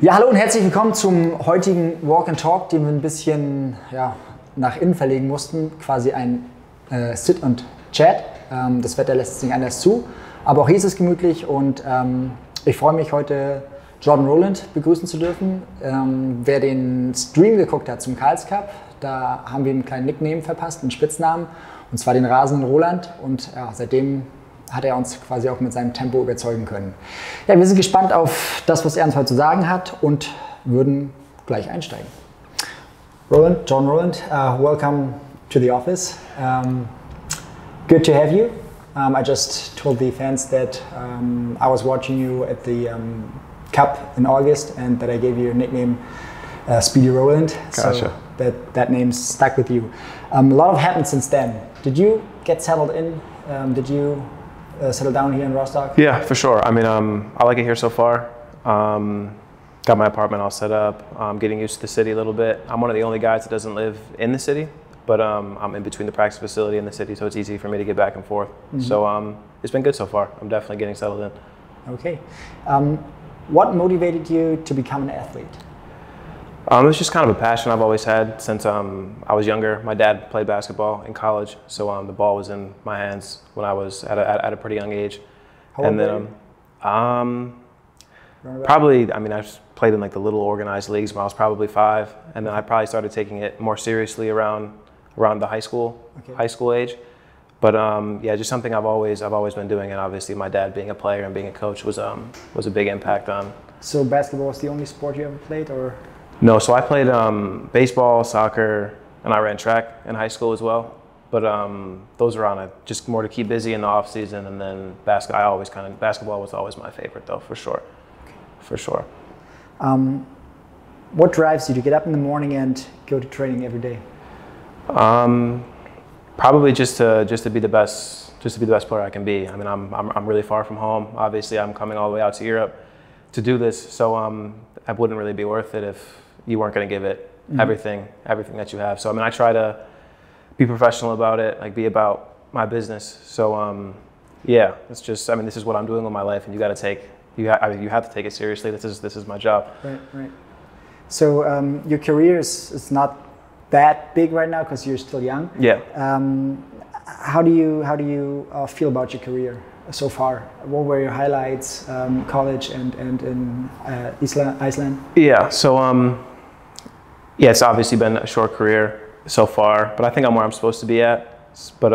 Ja, hallo und herzlich willkommen zum heutigen Walk and Talk, den wir ein bisschen nach innen verlegen mussten. Quasi ein Sit und Chat. Das Wetter lässt es nicht anders zu, aber auch hier ist es gemütlich und ich freue mich heute Roland begrüßen zu dürfen. Wer den Stream geguckt hat zum Karls Cup, da haben wir einen kleinen Nickname verpasst, einen Spitznamen, und zwar den rasenden Roland, und seitdem hat er uns quasi auch mit seinem Tempo überzeugen können. Ja, wir sind gespannt auf das, was er uns heute zu sagen hat, und würden gleich einsteigen. John Roland, welcome to the office. Good to have you. I just told the fans that I was watching you at the Cup in August and that I gave you a nickname, Speedy Roland. Gotcha. So that name's stuck with you. A lot happened since then. Did you get settled in? Did you settle down here in Rostock? Yeah, for sure. I mean, I like it here so far. Got my apartment all set up. Getting used to the city a little bit. I'm one of the only guys that doesn't live in the city, but I'm in between the practice facility and the city, so it's easy for me to get back and forth. Mm-hmm. So it's been good so far. I'm definitely getting settled in. Okay. What motivated you to become an athlete? It's just kind of a passion I've always had since I was younger. My dad played basketball in college, so the ball was in my hands when I was at a pretty young age. How old were you? Probably, I mean, I played in like the little organized leagues when I was probably 5, and then I probably started taking it more seriously around the high school age. But yeah, just something I've always been doing, and obviously my dad being a player and being a coach was a big impact on. So basketball was the only sport you ever played, or? No, so I played baseball, soccer, and I ran track in high school as well. But those were on just more to keep busy in the off season, and then basketball was always my favorite though, for sure. Okay. For sure. What drives you to get up in the morning and go to training every day? Probably just to be the best player I can be. I mean, I'm really far from home. Obviously, I'm coming all the way out to Europe to do this, so it wouldn't really be worth it if you weren't going to give it everything that you have. So I mean, I try to be professional about it, like be about my business. So yeah, it's just, I mean, this is what I'm doing with my life, and you have to take it seriously. This is my job. Right. So your career is not that big right now because you're still young. Yeah. How do you feel about your career so far? What were your highlights, college and in Iceland? Yeah. So yeah, it's obviously been a short career so far, but I think I'm where I'm supposed to be at. But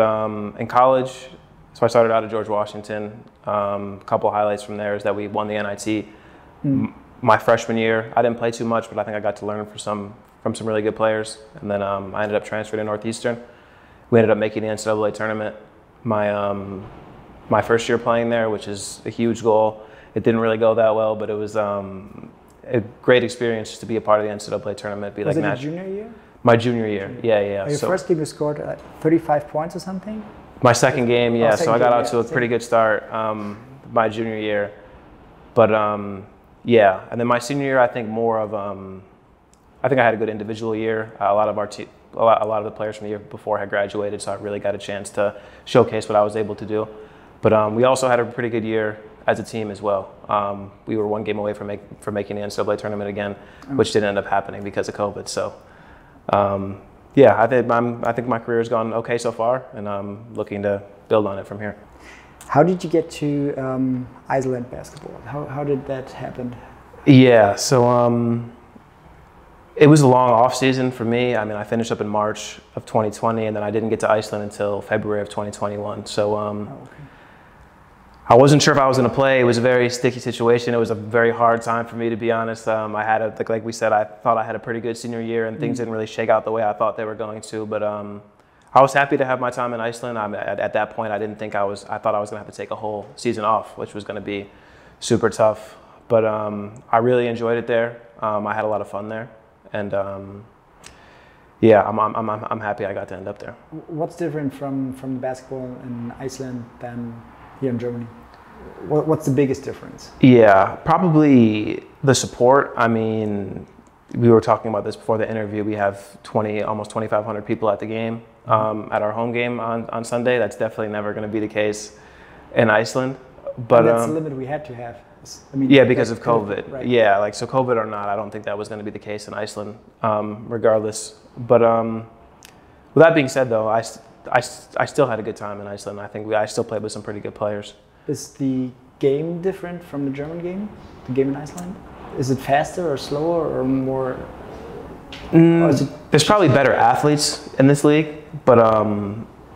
in college, so I started out at George Washington. A couple highlights from there is that we won the NIT my freshman year. I didn't play too much, but I think I got to learn from some really good players. And then I ended up transferring to Northeastern. We ended up making the NCAA tournament my first year playing there, which is a huge goal. It didn't really go that well, but it was a great experience just to be a part of the NCAA tournament. Was it your junior year? My junior year, yeah. Your first game you scored 35 points or something? My second game, yeah. So I got out to a pretty good start my junior year. But yeah, and then my senior year, I think more of I think I had a good individual year. A lot of the players from the year before had graduated, so I really got a chance to showcase what I was able to do. But we also had a pretty good year as a team as well. We were one game away from making the NCAA tournament again, which didn't end up happening because of COVID. So yeah, I think my career has gone okay so far, and I'm looking to build on it from here. How did you get to Iceland basketball? How did that happen? Yeah, so it was a long off season for me. I mean, I finished up in March of 2020, and then I didn't get to Iceland until February of 2021. So I wasn't sure if I was going to play. It was a very sticky situation. It was a very hard time for me, to be honest. I had like we said, I thought I had a pretty good senior year, and things didn't really shake out the way I thought they were going to. But I was happy to have my time in Iceland. At that point, I thought I was going to have to take a whole season off, which was going to be super tough. But I really enjoyed it there. I had a lot of fun there, and yeah, I'm happy I got to end up there. What's different from the basketball in Iceland than here in Germany? What's the biggest difference? Yeah, probably the support. I mean, we were talking about this before the interview. We have almost 2,500 people at the game, at our home game on Sunday. That's definitely never going to be the case in Iceland. But that's the limit we had to have. I mean, yeah, because of COVID. Right. Yeah, like so COVID or not, I don't think that was going to be the case in Iceland, regardless. But with that being said, though, I still had a good time in Iceland. I think I still played with some pretty good players. Is the game different from the German game? The game in Iceland? Is it faster or slower or more? Or is it... There's probably better athletes in this league, but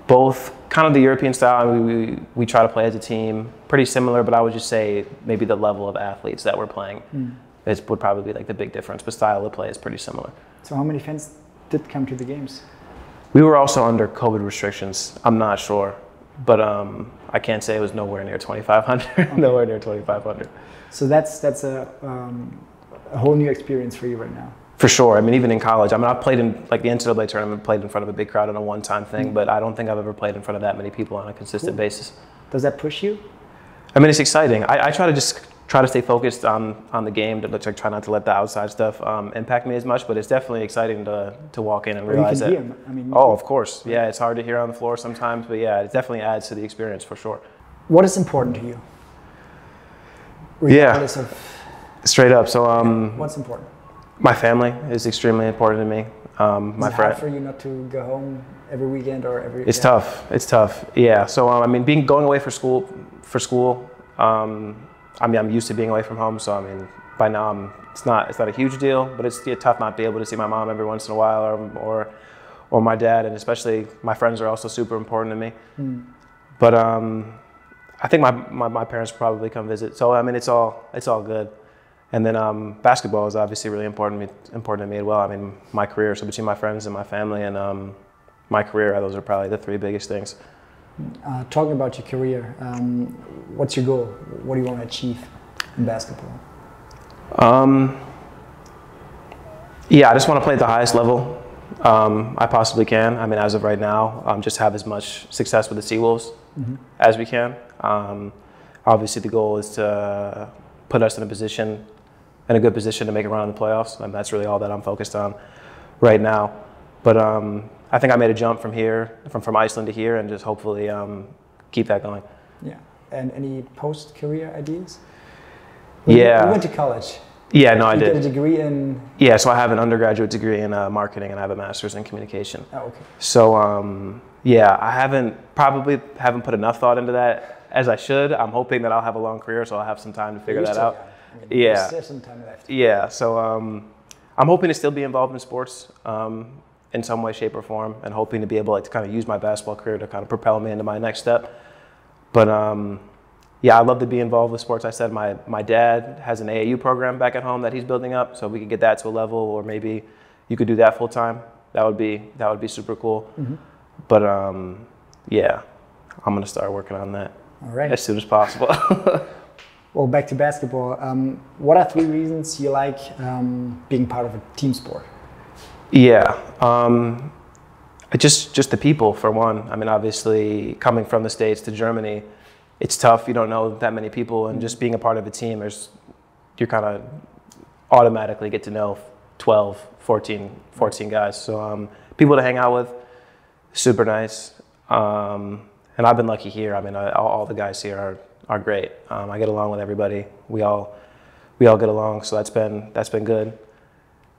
both kind of the European style. I mean, we try to play as a team, pretty similar, but I would just say maybe the level of athletes that we're playing would probably be like the big difference, but style of play is pretty similar. So how many fans did come to the games? We were also under COVID restrictions. I'm not sure, but I can't say it was nowhere near 2,500. Okay. Nowhere near 2,500. So that's a whole new experience for you right now. For sure. I mean, even in college, I mean, I played in like the NCAA tournament, played in front of a big crowd on a one-time thing, but I don't think I've ever played in front of that many people on a consistent basis. Does that push you? I mean, it's exciting. I try to stay focused on the game, to try not to let the outside stuff impact me as much, but it's definitely exciting to walk in and realize that. I mean, oh, of course. Yeah, it's hard to hear on the floor sometimes, but yeah, it definitely adds to the experience for sure. What is important to you? Regardless of... Straight up. So, what's important? My family is extremely important to me. Is it hard for you not to go home every weekend or every? It's tough. It's tough. Yeah. So I mean, going away for school. I mean, I'm used to being away from home. So I mean, by now it's not a huge deal, but it's tough not to be able to see my mom every once in a while, or my dad, and especially my friends are also super important to me. But I think my parents probably come visit. So I mean, it's all good. And then basketball is obviously really important to me as well. I mean, my career, so between my friends and my family and my career, those are probably the three biggest things. Talking about your career, what's your goal? What do you want to achieve in basketball? Yeah, I just want to play at the highest level I possibly can. I mean, as of right now, just have as much success with the SEAWOLVES as we can. Obviously, the goal is to put us in a good position to make a run in the playoffs. And that's really all that I'm focused on right now. But I think I made a jump from here, from Iceland to here, and just hopefully keep that going. Yeah. And any post-career ideas? Yeah. You went to college. Yeah, no, I did. You did a degree in? Yeah, so I have an undergraduate degree in marketing, and I have a master's in communication. Oh, okay. So yeah, I haven't put enough thought into that as I should. I'm hoping that I'll have a long career, so I'll have some time to figure that out. I mean, yeah. There's some time left. Yeah, so I'm hoping to still be involved in sports in some way, shape, or form, and hoping to be able to kind of use my basketball career to kind of propel me into my next step. But yeah, I'd love to be involved with sports. I said my dad has an AAU program back at home that he's building up, so we could get that to a level, or maybe you could do that full time. That would be super cool. But yeah, I'm gonna start working on that. All right. As soon as possible. Well, back to basketball. What are 3 reasons you like being part of a team sport? Yeah, just the people, for one. I mean, obviously, coming from the States to Germany, it's tough. You don't know that many people, and just being a part of a team, you kind of automatically get to know 12, 14 guys. So people to hang out with, super nice. And I've been lucky here. I mean, all the guys here are great. I get along with everybody. We all get along, so that's been good.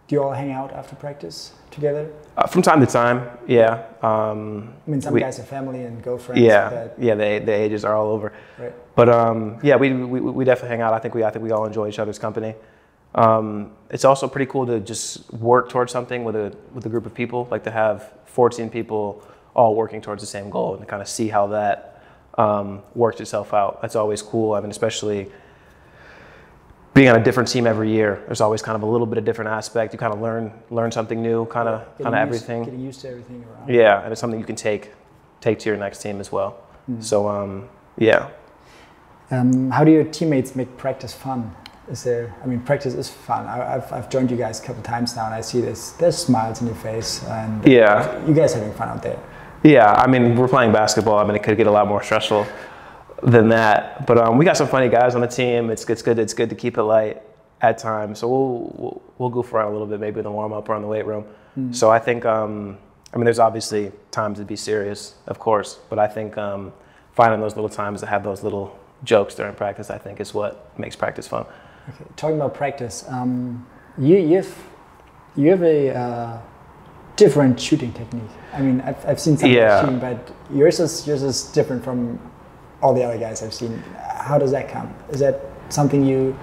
Do you all hang out after practice together? From time to time, yeah. I mean, some guys have family and girlfriends. Yeah, yeah. The ages are all over. Right. But yeah, we definitely hang out. I think we all enjoy each other's company. It's also pretty cool to just work towards something with a group of people, like to have 14 people all working towards the same goal, and to kind of see how that works itself out. That's always cool. I mean, especially being on a different team every year, there's always kind of a little bit of different aspect. You kind of learn something new, kind of everything. Getting used to everything around. Yeah, and it's something you can take to your next team as well. So yeah. How do your teammates make practice fun? I mean, practice is fun. I've joined you guys a couple times now, and I see there's smiles in your face, and yeah, you guys having fun out there. Yeah, I mean, we're playing basketball. I mean, it could get a lot more stressful than that. But we got some funny guys on the team. It's good. It's good to keep it light at times. So we'll goof around a little bit, maybe in the warm up or in the weight room. So I think I mean, there's obviously times to be serious, of course. But I think finding those little times to have those little jokes during practice, I think, is what makes practice fun. Okay. Talking about practice, you have a different shooting technique. I mean, I've seen some shooting, but yours is different from all the other guys I've seen. How does that come? Is that something you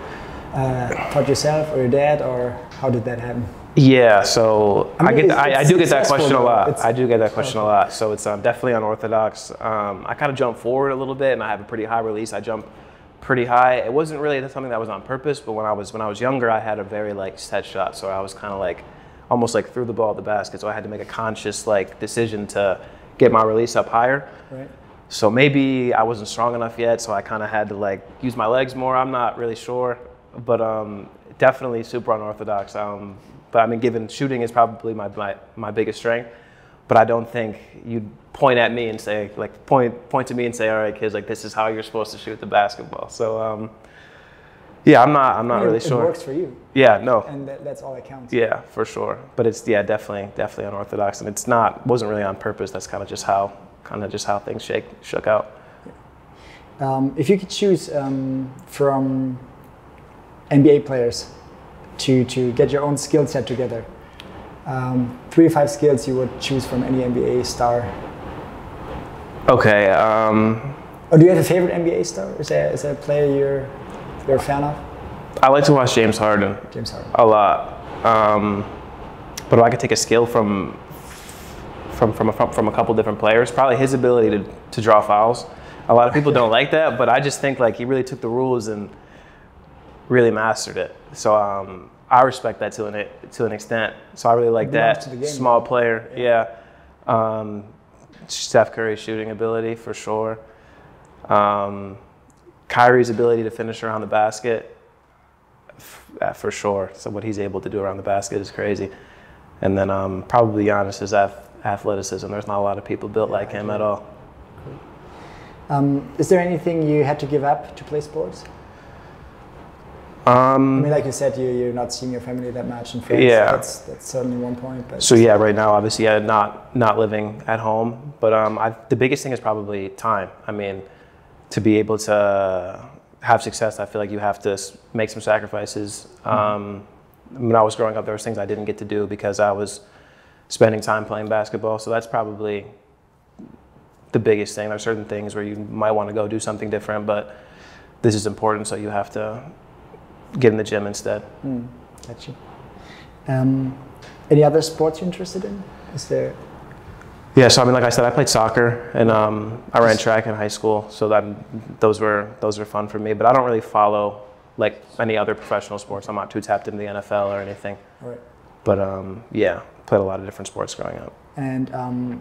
taught yourself or your dad, or how did that happen? Yeah, so I do get that question a lot. It's, I do get that question a lot. So it's definitely unorthodox. I kind of jump forward a little bit, and I have a pretty high release. I jump pretty high. It wasn't really something that was on purpose, but when I was younger, I had a very like set shot. So I was kind of like almost like threw the ball at the basket. So I had to make a conscious like decision to get my release up higher. Right. So maybe I wasn't strong enough yet, so I kind of had to like use my legs more. I'm not really sure, but definitely super unorthodox. But I mean, given shooting is probably my biggest strength, but I don't think you'd point at me and say, like, point to me and say, all right, kids, like, this is how you're supposed to shoot the basketball. So, yeah, I'm not really sure. It works for you. Yeah, no. And that's all that counts. Yeah, for sure. But it's, yeah, definitely unorthodox. And wasn't really on purpose. That's kind of just how things shook out. Yeah. If you could choose from NBA players to get your own skill set together, 3 to 5 skills you would choose from any NBA star. Okay. Or do you have a favorite NBA star? Is there a player you're a fan of? I like to watch James Harden. A lot. But if I could take a skill from a couple different players, probably his ability to draw fouls. A lot of people don't like that, but I just think like he really took the rules and really mastered it. So I respect that to an extent. So I really like that. Small player, yeah. Steph Curry's shooting ability for sure. Kyrie's ability to finish around the basket, for sure. So what he's able to do around the basket is crazy. And then probably Giannis's athleticism. There's not a lot of people built like him at all. Cool. Is there anything you had to give up to play sports? I mean, like you said, you're not seeing your family that much and friends. Yeah. That's certainly one point. But so yeah, right now, obviously, not living at home. But the biggest thing is probably time. I mean, to be able to have success, I feel like you have to make some sacrifices. When I was growing up, there was things I didn't get to do because I was spending time playing basketball. So that's probably the biggest thing. There's certain things where you might want to go do something different, but this is important, so you have to get in the gym instead. Gotcha. Any other sports you're interested in? Is there? Yeah, so I mean, like I said, I played soccer and I ran track in high school, so those were fun for me. But I don't really follow like any other professional sports. I'm not too tapped into the NFL or anything. Right. But yeah, played a lot of different sports growing up. And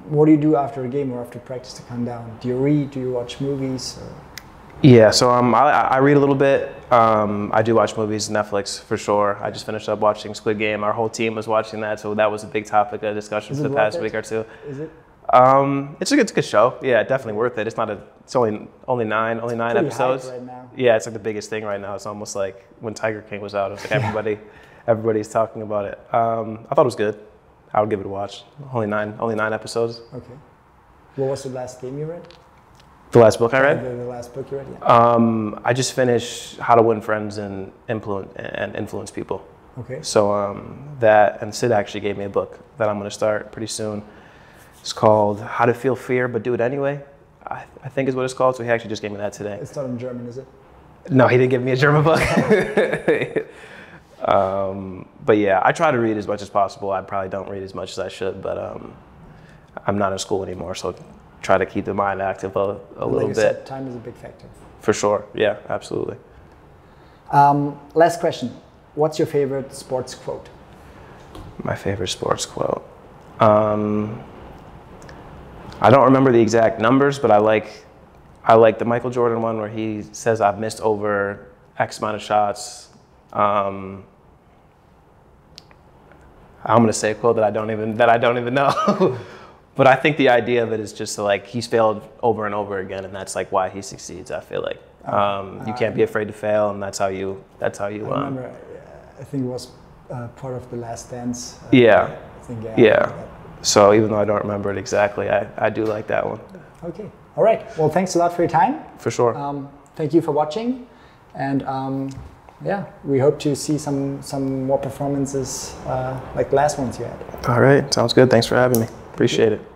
what do you do after a game or after practice to calm down? Do you read? Do you watch movies? Or? Yeah, so I read a little bit. I do watch movies, Netflix for sure. I just finished up watching Squid Game. Our whole team was watching that, so that was a big topic of discussion for the past week or two. Is it? It's a good show. Yeah, definitely worth it. It's only nine episodes. Right now. Yeah, it's like the biggest thing right now. It's almost like when Tiger King was out. It's like everybody's talking about it. I thought it was good. I would give it a watch. Only nine episodes. Okay. What was the last game you read? The last book I read? The last book you read, yeah. I just finished How to Win Friends and Influence People. Okay. So that, and Sid actually gave me a book that I'm going to start pretty soon. It's called How to Feel Fear But Do It Anyway, I think is what it's called. So he actually just gave me that today. It's not in German, is it? No, he didn't give me a German book. But yeah, I try to read as much as possible. I probably don't read as much as I should, but I'm not in school anymore, so try to keep the mind active a little bit. Said, time is a big factor. For sure, yeah, absolutely. Last question. What's your favorite sports quote? My favorite sports quote? I don't remember the exact numbers, but I like the Michael Jordan one where he says, I've missed over X amount of shots. I'm going to say a quote that I don't even know. But I think the idea of it is just like he's failed over and over again, and that's like why he succeeds. I feel like you can't be afraid to fail, and that's how you. I remember. I think it was part of The Last Dance. Yeah. I think, yeah. So even though I don't remember it exactly, I do like that one. Okay. All right. Well, thanks a lot for your time. For sure. thank you for watching, and yeah, we hope to see some more performances like the last ones you had. All right, sounds good. Thanks for having me. Appreciate it.